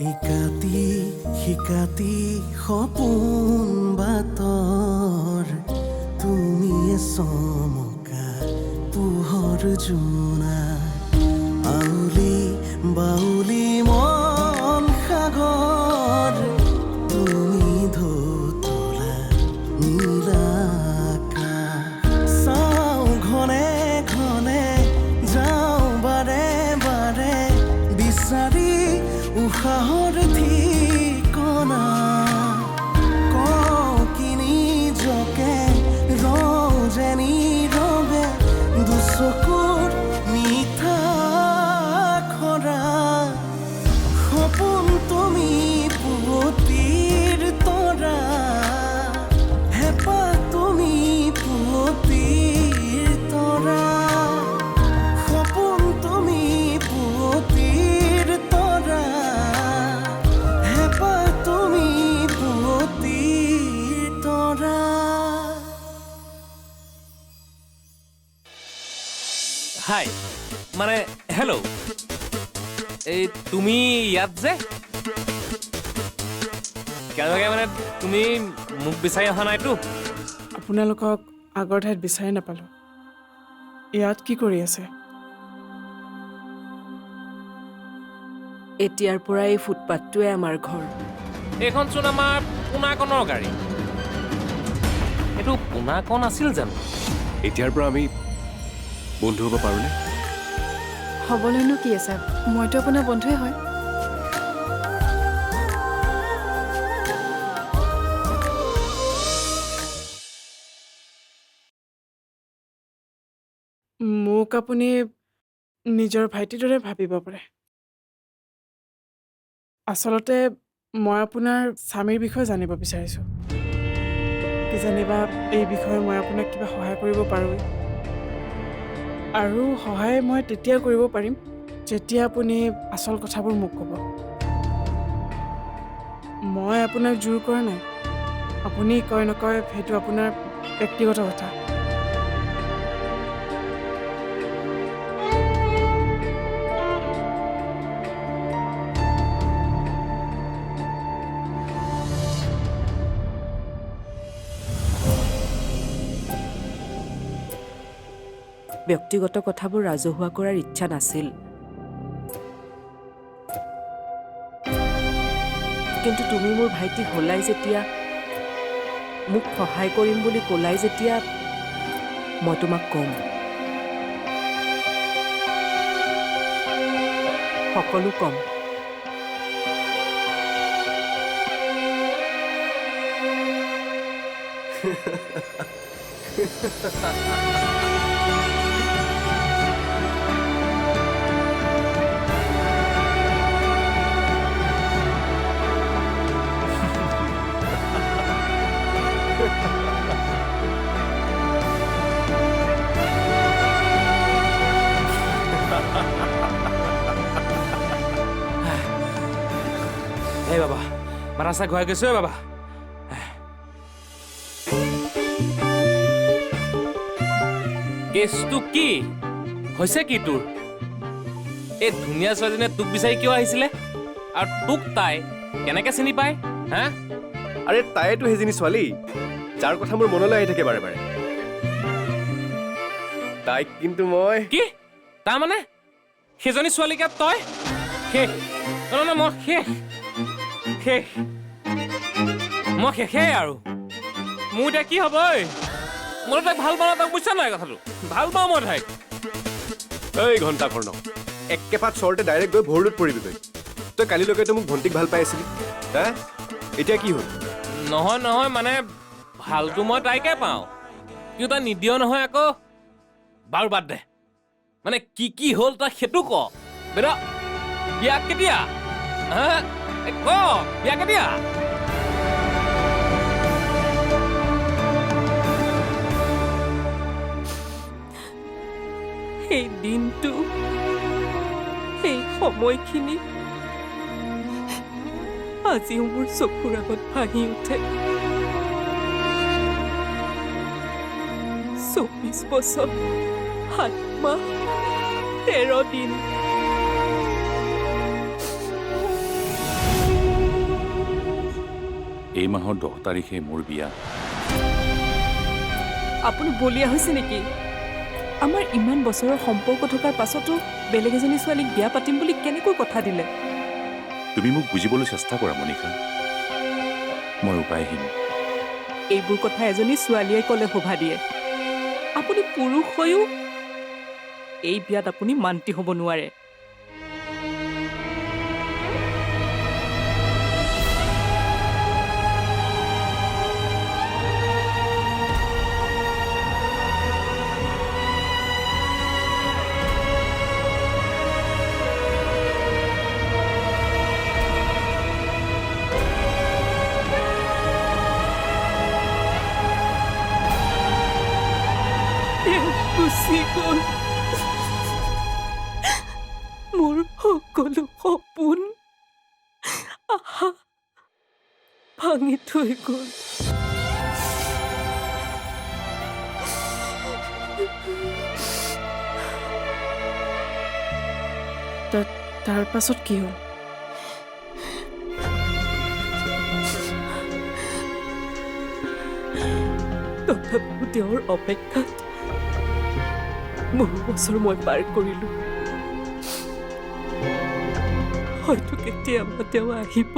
ইকাতি শিকাতি সপোন বাতৰ তুমিয়ে চমকা পোহৰ জোনা আউলি বাউলি মন সাগৰ তুমি ধুতলা নীলা আকাশ চাওঁ ঘনে ঘনে যাওঁ বাৰে বাৰে বিচাৰি উশাহৰ ঠিকনা কওঁ কি নিজকে ৰওঁ যে নীৰৱে দুচকুৰ মিঠা খৰা সপোন তুমি পুৱতিৰ তৰা হেঁপাহ তুমি পুৱতিৰ তৰা সপোন তুমি পুৱতিৰ তৰা হেঁপাহ তুমি পুৱতিৰ তৰা হাই মানে হেল্ল' এই তুমি ইয়াত যে কেনেকৈ মানে তুমি মোক বিচাৰি অহা নাইতো আপোনালোকক আগৰ ঠাইত বিচাৰি নাপালোঁ ইয়াত কি কৰি আছে এতিয়াৰ পৰা এই ফুটপাথটোৱে আমাৰ ঘৰ এইখনচোন আমাৰ পোনাকণৰ গাড়ী এইটো পোনাকণ আছিল জানো এতিয়াৰ পৰা আমি বন্ধু হ'ব পাৰোঁনে হ'বলৈনো কি আছে মইতো আপোনাৰ বন্ধুৱে হয় মোক আপুনি নিজৰ ভাইটিৰ দৰে ভাবিব পাৰে আচলতে মই আপোনাৰ স্বামীৰ বিষয়ে জানিব বিচাৰিছোঁ কিজানিবা এই বিষয়ে মই আপোনাক কিবা সহায় কৰিব পাৰোঁ আৰু সহায় মই তেতিয়া কৰিব পাৰিম যেতিয়া আপুনি আচল কথাবোৰ মোক ক'ব মই আপোনাক জোৰ কৰা নাই আপুনি কয় নকয় সেইটো আপোনাৰ ব্যক্তিগত কথা ব্যক্তিগত কথাবোৰ ৰাজহুৱা কৰাৰ ইচ্ছা নাছিল কিন্তু তুমি মোৰ ভাইটি হলাই যেতিয়া মোক সহায় কৰিম বুলি ক'লাই যেতিয়া মই তোমাক ক'ম সকলো ক'ম এই বাবা মাথা চা ঘূৰাই গৈছো বাবা কেছটো কি হৈছে কি তোৰ এই ধুনীয়া ছোৱালীজনীয়ে তোক বিচাৰি কিয় আহিছিলে আৰু তোক তাই কেনেকে চিনি পায় হা আৰে তাইতো সেইজনী ছোৱালী যাৰ কথা মোৰ মনলৈ আহি থাকে বাৰে বাৰে তাইক কিন্তু মই কি তাৰমানে সেইজনী ছোৱালীকে তই শেষ নহয় মই শেষ শেষ মই শেষেই আৰু মোৰ এতিয়া কি হ'ব ঐ মই তাইক ভাল পাওঁ তাক বুজিছা নাই কথাটো ভাল পাওঁ মই তাইক এই ঘণ্টা কৰ্ণ একেপাত চৰতে ডাইৰেক্ট গৈ ভৰলুত পৰিবিগৈ তই কালিলৈকেতো মোক ভণ্টিক ভাল পাই আছিলি হা এতিয়া কি হ'ল নহয় নহয় মানে ভালটো মই তাইকে পাওঁ কিন্তু তাই নিদিয় নহয় আকৌ বাৰু বাদ দে মানে কি কি হ'ল তাক সেইটো ক বেটা বিয়া কেতিয়া হা ক বিয়া কেতিয়া সেই দিনটো সেই সময়খিনি আজিও মোৰ চকুৰ আগত ভাহি উঠে 24 বছৰ 7 মাহ 13 দিন এই মাহৰ 10 তাৰিখে মোৰ বিয়া। আপুনি বলিয়া হৈছে নেকি? আমাৰ ইমান বছৰৰ সম্পৰ্ক থকাৰ পাছতো বেলেগ এজনী ছোৱালীক বিয়া পাতিম বুলি কেনেকৈ কথা দিলে? তুমি মোক বুজিবলৈ চেষ্টা কৰা মনিষা। মই উপায়হীন। এইবোৰ কথা এজনী ছোৱালীয়ে ক'লে শোভা দিয়ে। আপুনি পুৰুষ হৈও এই বিয়াত আপুনি মান্তি হ'ব নোৱাৰে। গুচি গ'ল মোৰ সকলো সপোন, আশা ভাঙি থৈ গ'ল। তাৰ পাছত কি হ'ল? তথাপিও তেওঁৰ অপেক্ষাত বহু বছৰ মই পাৰ কৰিলো। হয়তো কেতিয়াবা তেওঁ আহিব।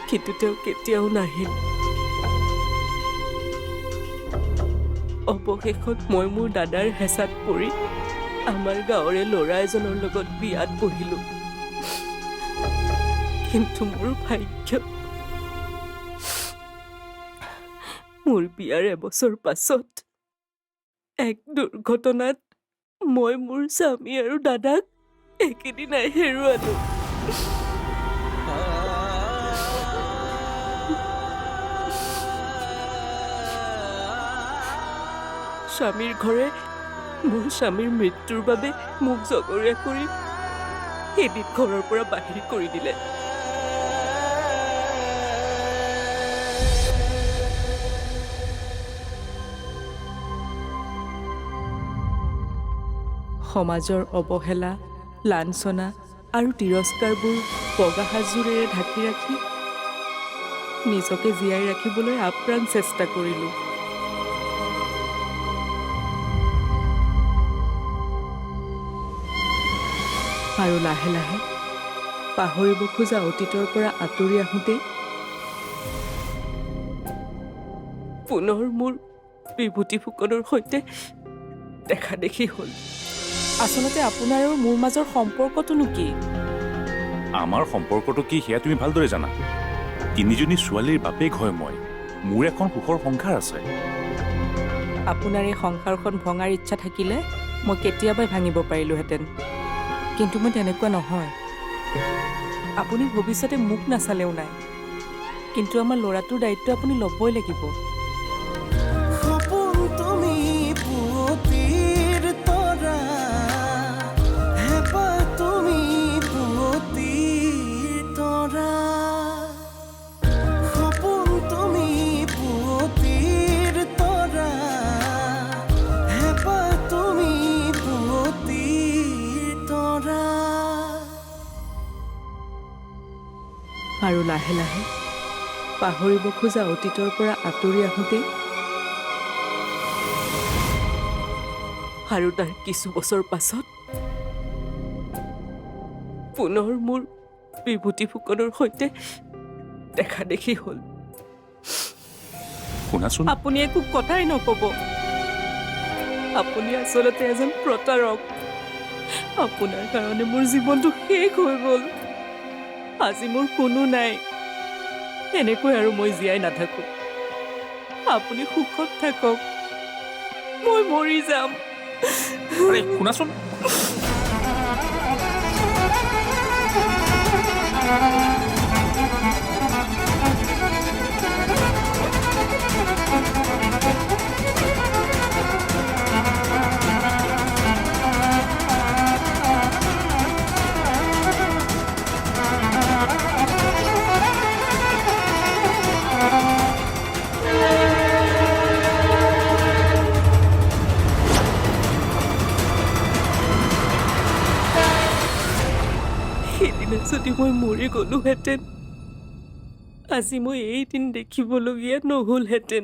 কিন্তু তেওঁ কেতিয়াও নাহিল। অৱশেষত মই মোৰ দাদাৰ হেঁচাত পৰি আমাৰ গাঁৱৰে ল'ৰা এজনৰ লগত বিয়াত বহিলো। কিন্তু মোৰ ভাগ্য, মোৰ বিয়াৰ এবছৰ পাছত এক দুৰ্ঘটনাত মই মোৰ স্বামী আৰু দাদাক একেদিনাই হেৰুৱালো। স্বামীৰ ঘৰে মোৰ স্বামীৰ মৃত্যুৰ বাবে মোক জগৰীয়া কৰি এদিন ঘৰৰ পৰা বাহিৰ কৰি দিলে। সমাজৰ অৱহেলা, লাঞ্ছনা আৰু তিৰস্কাৰবোৰ বগা সাজোৰেৰে ঢাকি ৰাখি নিজকে জীয়াই ৰাখিবলৈ আপ্ৰাণ চেষ্টা কৰিলোঁ। আৰু লাহে লাহে পাহৰিব খোজা অতীতৰ পৰা আঁতৰি আহোঁতেই পুনৰ মোৰ বিভূতি ফুকনৰ সৈতে দেখা দেখি হ'ল। আচলতে আপোনাৰ আৰু মোৰ মাজৰ সম্পৰ্কটোনো কি? আমাৰ সম্পৰ্কটো কি সেয়া তুমি ভালদৰে জানা। তিনিজনী ছোৱালীৰ বাপেক হয় মই। মোৰ এখন সুখৰ সংসাৰ আছে। আপোনাৰ এই সংসাৰখন ভঙাৰ ইচ্ছা থাকিলে মই কেতিয়াবাই ভাঙিব পাৰিলোহেঁতেন। কিন্তু মই তেনেকুৱা নহয়। আপুনি ভৱিষ্যতে মোক নাচালেও নাই, কিন্তু আমাৰ ল'ৰাটোৰ দায়িত্ব আপুনি ল'বই লাগিব। সপোন তুমি পুৱতিৰ তৰা, হেঁপাহ তুমি পুৱতিৰ তৰা। সপোন তুমি পুৱতিৰ তৰা, হেঁপাহ তুমি পুৱতিৰ তৰা। আৰু লাহে লাহে পাহৰিব খোজা অতীতৰ পৰা আঁতৰি আহোঁতেই আৰু তাৰ কিছু বছৰ পাছত পুনৰ মোৰ বিভূতি ফুকনৰ সৈতে দেখা দেখি হ'ল। শুনাচোন, আপুনি একো কথাই নক'ব। আপুনি আচলতে এজন প্ৰতাৰক। আপোনাৰ কাৰণে মোৰ জীৱনটো শেষ হৈ গ'ল। আজি মোৰ কোনো নাই। এনেকৈ আৰু মই জীয়াই নাথাকো। আপুনি সুখত থাকক, মই মৰি যাম। আৰে শুনাচোন। নহ'লে যদি মই মৰি গ'লোহেঁতেন, আজি মই এই দিন দেখিবলগীয়া নহ'লহেঁতেন।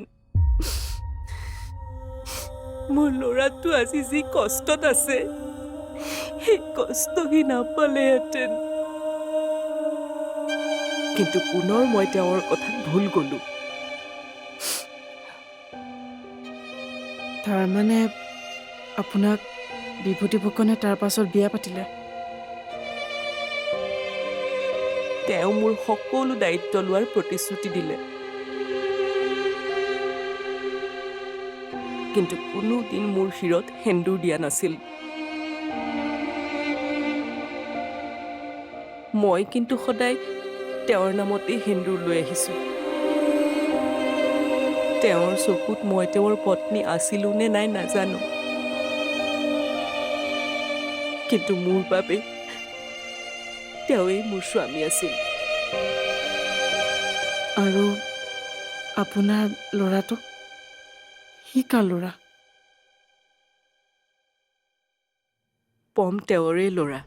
মোৰ ল'ৰাটো আজি যি কষ্টত আছে, সেই কষ্ট সি নাপালেহেঁতেন। কিন্তু পুনৰ মই তেওঁৰ কথাত ভুল গ'লো। তাৰমানে আপোনাক বিভূতি ফুকনে তাৰ পাছত বিয়া পাতিলে? তেওঁ মোৰ সকলো দায়িত্ব লোৱাৰ প্ৰতিশ্ৰুতি দিলে, কিন্তু কোনোদিন মোৰ শিৰত সেন্দুৰ দিয়া নাছিল। মই কিন্তু সদায় তেওঁৰ নামতেই সেন্দুৰ লৈ আহিছো। তেওঁৰ চকুত মই তেওঁৰ পত্নী আছিলো নে নাই নাজানো, কিন্তু মোৰ বাবে তেওঁৱেই মোৰ স্বামী আছিল। আৰু আপোনাৰ ল'ৰাটো, সি কাৰ ল'ৰা? পম তেওঁৰে ল'ৰা।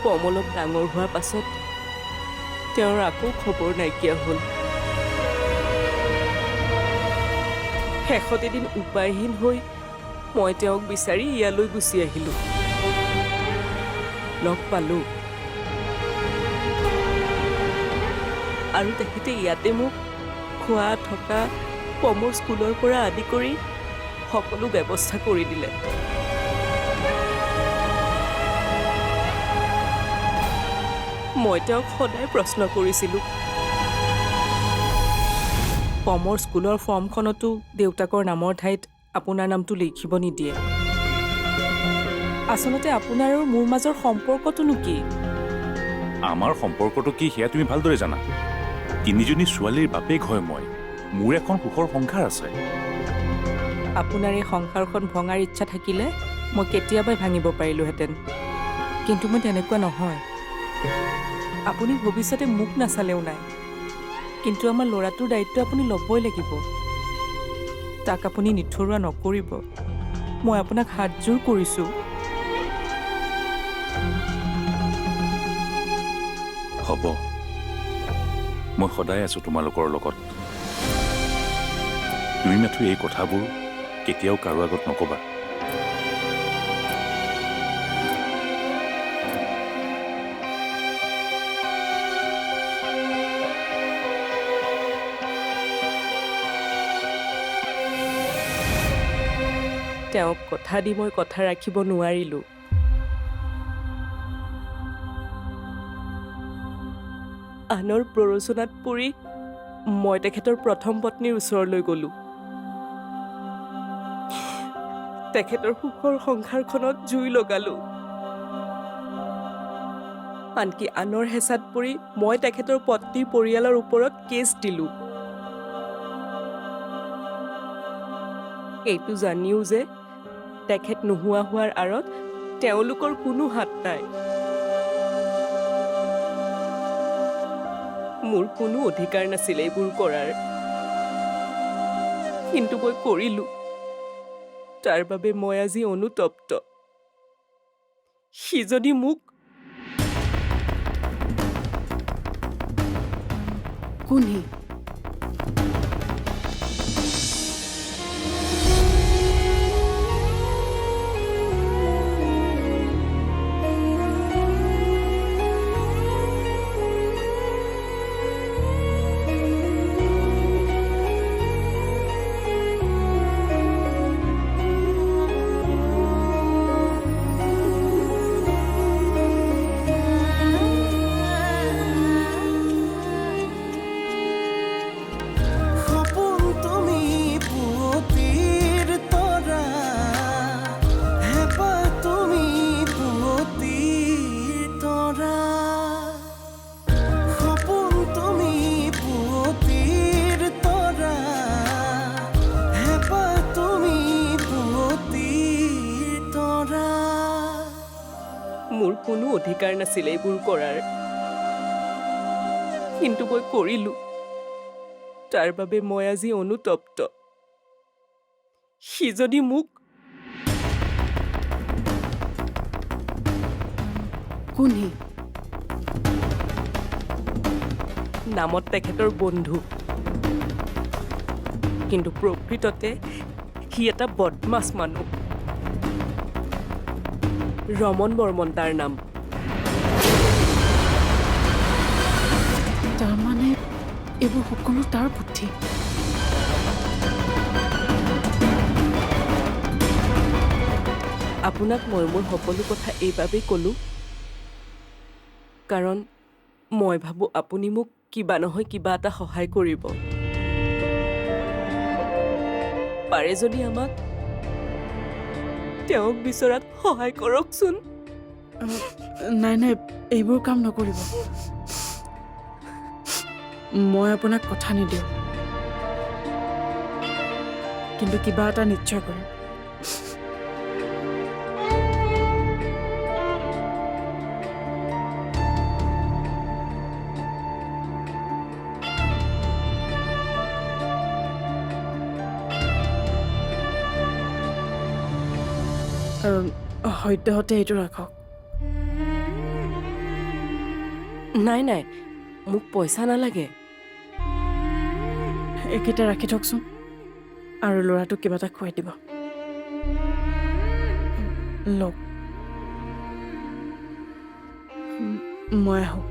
পম অলপ ডাঙৰ হোৱাৰ পাছত তেওঁৰ আকৌ খবৰ নাইকিয়া হ'ল। শেষত এদিন উপায়হীন হৈ মই তেওঁক বিচাৰি ইয়ালৈ গুচি আহিলোঁ। লগ পালোঁ আৰু তেখেতে ইয়াতে মোক খোৱা থকা, পমৰ স্কুলৰ পৰা আদি কৰি সকলো ব্যৱস্থা কৰি দিলে। মই তেওঁক সদায় প্ৰশ্ন কৰিছিলোঁ, পমৰ স্কুলৰ ফৰ্মখনতো দেউতাকৰ নামৰ ঠাইত আপোনাৰ নামটো লিখিব নিদিয়ে। আচলতে আপোনাৰ আৰু মোৰ মাজৰ সম্পৰ্কটোনো কি? আমাৰ সম্পৰ্কটো কি সেয়া তুমি ভালদৰে জানা। তিনিজনী ছোৱালীৰ বাপেক হয় মই। মোৰ এখন সুখৰ সংসাৰ আছে। আপোনাৰ এই সংসাৰখন ভঙাৰ ইচ্ছা থাকিলে মই কেতিয়াবাই ভাঙিব পাৰিলোহেঁতেন, কিন্তু মই তেনেকুৱা নহয়। আপুনি ভৱিষ্যতে মোক নাচালেও নাই, কিন্তু আমাৰ ল'ৰাটোৰ দায়িত্ব আপুনি ল'বই লাগিব। তাক আপুনি নিথৰুৱা নকৰিব। মই আপোনাক হাতযোৰ কৰিছোঁ। হ'ব, মই সদায় আছো তোমালোকৰ লগত। তুমি মাথো এই কথাবোৰ কেতিয়াও কাৰো আগত নকবা। তেওঁক কথা দি মই কথা ৰাখিব নোৱাৰিলোঁ। আনৰ প্ৰৰোচনাত পৰি মই তেখেতৰ প্ৰথম পত্নীৰ ওচৰলৈ গ'লোঁ। তেখেতৰ সুখৰ সংসাৰখনত জুই লগালোঁ। আনকি আনৰ হেঁচাত পৰি মই তেখেতৰ পত্নীৰ পৰিয়ালৰ ওপৰত কেছ দিলোঁ। এইটো জানিও যে তেখেত নোহোৱা হোৱাৰ আঁৰত তেওঁলোকৰ কোনো হাত নাই। মোৰ কোনো অধিকাৰ নাছিল এইবোৰ কৰাৰ, কিন্তু মই কৰিলোঁ। তাৰ বাবে মই আজি অনুতপ্ত। সিজনী মোক কোন সি? অধিকাৰ নাছিল এইবোৰ কৰাৰ, কিন্তু মই কৰিলোঁ। তাৰ বাবে মই আজি অনুতপ্ত। সি যদি মোক কোন সি? নামত তেখেতৰ বন্ধু, কিন্তু প্ৰকৃততে সি এটা বদমাছ মানুহ। ৰমন বৰ্মন তাৰ নাম। তাৰমানে এইবোৰ সকলো তাৰ বুদ্ধি। আপোনাক মই মোৰ সকলো কথা এইবাবেই ক'লোঁ, কাৰণ মই ভাবোঁ আপুনি মোক কিবা নহয় কিবা এটা সহায় কৰিব। পাৰে যদি আমাক তেওঁক বিচৰাত সহায় কৰকচোন। নাই নাই, এইবোৰ কাম নকৰিব। মই আপোনাক কথা নিদিওঁ, কিন্তু কিবা এটা নিশ্চয় কৰিম। সদ্যহতে এইটো ৰাখক। নাই নাই, মোক পইচা নালাগে। এইকেইটা ৰাখি থকচোন, আৰু ল'ৰাটোক কিবা এটা খুৱাই দিব। লওক, মই আহোঁ।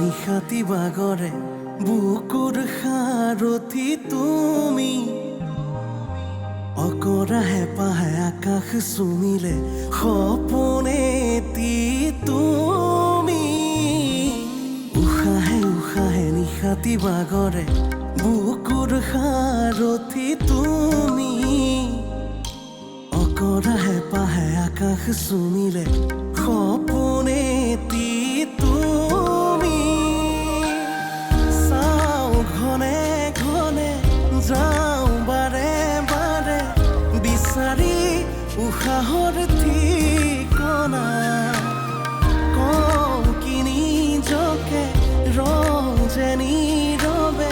নিশাতি বাগৰে বুকুৰ সাৰথি তুমি, অকৰা হেঁপাহে আকাশ চুমিলে সপোনেতি তুমি। উশাহে উশাহে নিশাতি বাগৰে বুকুৰ সাৰথি তুমি, অকৰা হেঁপাহে আকাশ চুমিলে সপোনেতি তুমি। চাওঁ ঘনে ঘনে, যাওঁ বাৰে বাৰে, বিচাৰি উশাহৰ ঠিকনা। কওঁ কি নিজকে ৰওঁ যে নীৰৱে,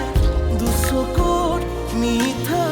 দুচকুৰ মিঠা